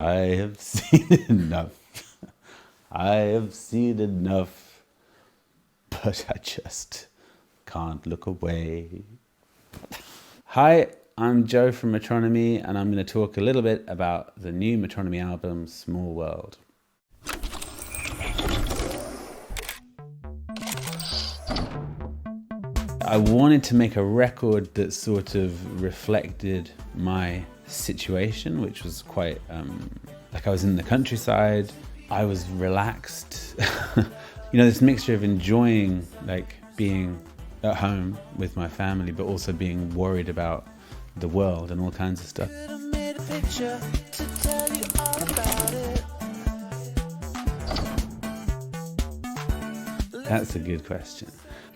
I have seen enough. I have seen enough, but I just can't look away. Hi, I'm Joe from Metronomy, and I'm going to talk a little bit about the new Metronomy album, Small World. I wanted to make a record that sort of reflected my situation, which was quite, like I was in the countryside, I was relaxed. You know, this mixture of enjoying like being at home with my family, but also being worried about the world and all kinds of stuff. That's a good question.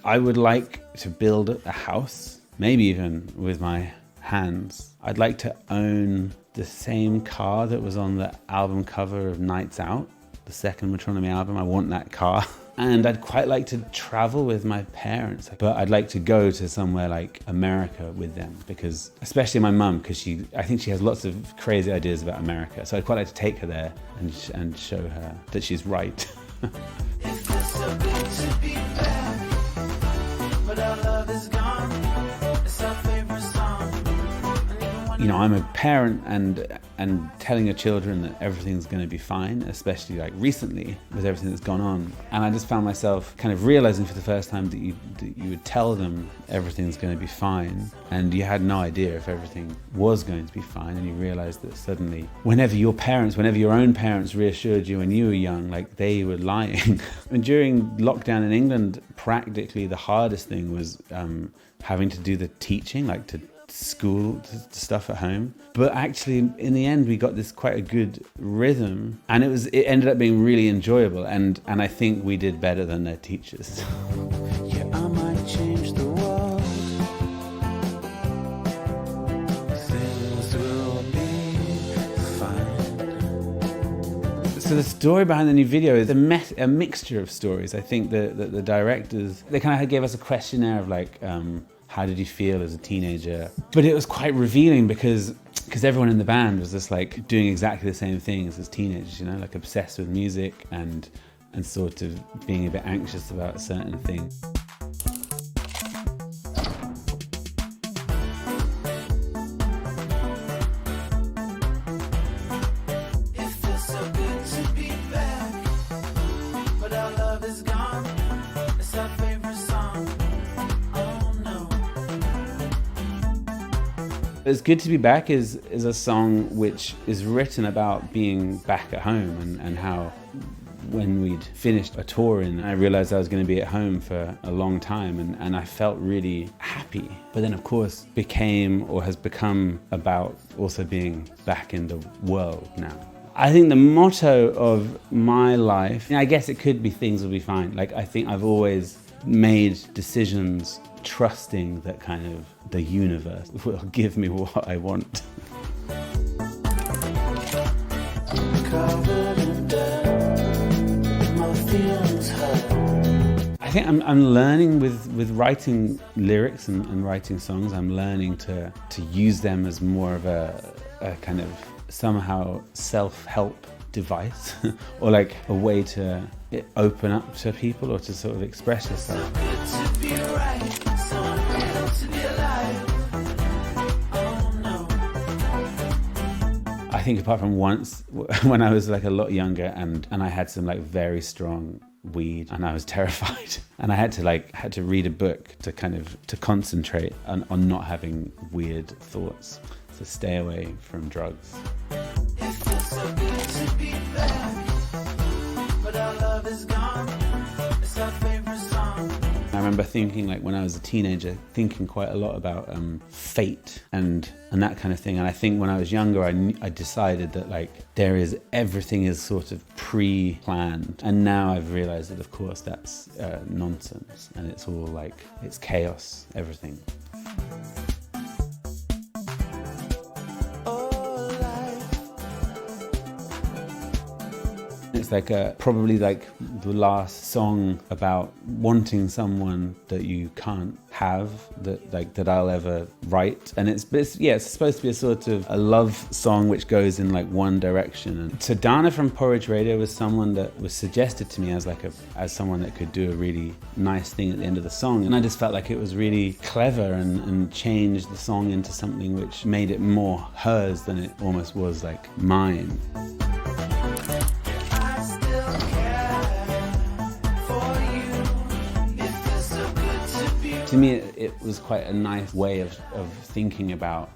I would like to build a house, maybe even with my hands. I'd like to own the same car that was on the album cover of Nights Out, the second Metronomy album. I want that car. And I'd quite like to travel with my parents, but I'd like to go to somewhere like America with them, because especially my mum, because I think she has lots of crazy ideas about America. So I'd quite like to take her there and show her that she's right. You know, I'm a parent, and telling your children that everything's going to be fine, especially like recently with everything that's gone on. And I just found myself kind of realizing for the first time that you would tell them everything's going to be fine, and you had no idea if everything was going to be fine, and you realized that suddenly whenever your own parents reassured you when you were young, like they were lying. And during lockdown in England, practically the hardest thing was having to do the teaching, like to school stuff at home. But actually in the end we got this quite a good rhythm, and it ended up being really enjoyable, and I think we did better than their teachers. Yeah, I might change the world. Things will be fine. So the story behind the new video is a mixture of stories. I think the directors, they kind of gave us a questionnaire of like, how did you feel as a teenager? But it was quite revealing because everyone in the band was just like doing exactly the same things as teenagers, you know, like obsessed with music and sort of being a bit anxious about certain things. It feels so good to be back, but our love is gone. It's our favorite song. It's Good to Be Back is a song which is written about being back at home, and how when we'd finished a tour and I realized I was going to be at home for a long time, and I felt really happy. But then of course has become about also being back in the world now. I think the motto of my life, I guess it could be things will be fine. Like I think I've always made decisions trusting that kind of the universe will give me what I want. I think I'm learning with writing lyrics and writing songs. I'm learning to use them as more of a kind of somehow self-help device or like a way to open up to people or to sort of express yourself. I think apart from once when I was like a lot younger and I had some like very strong weed and I was terrified, and I had to read a book to concentrate on not having weird thoughts. So stay away from drugs. It feels so good to be back, but our love is gone. It's our favorite song. I remember thinking, like when I was a teenager, thinking quite a lot about fate and that kind of thing. And I think when I was younger, I decided that like everything is sort of pre-planned. And now I've realized that of course that's nonsense, and it's all like, it's chaos, everything. It's like probably like the last song about wanting someone that you can't have that I'll ever write. And it's supposed to be a sort of a love song which goes in like one direction. And so Dana from Porridge Radio was someone that was suggested to me as someone that could do a really nice thing at the end of the song. And I just felt like it was really clever and changed the song into something which made it more hers than it almost was like mine. To me, it was quite a nice way of thinking about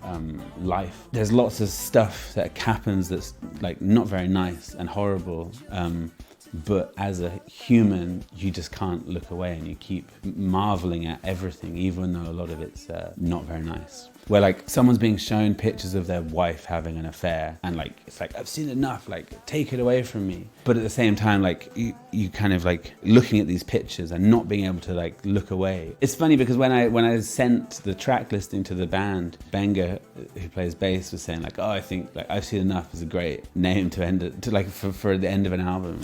life. There's lots of stuff that happens that's like not very nice and horrible, but as a human, you just can't look away and you keep marveling at everything, even though a lot of it's not very nice. Where like someone's being shown pictures of their wife having an affair and like it's like, I've seen enough, like take it away from me. But at the same time, like you kind of like looking at these pictures and not being able to like look away. It's funny because when I sent the track listing to the band, Benga, who plays bass, was saying like, oh, I think like I've Seen Enough is a great name to end it, to like for the end of an album.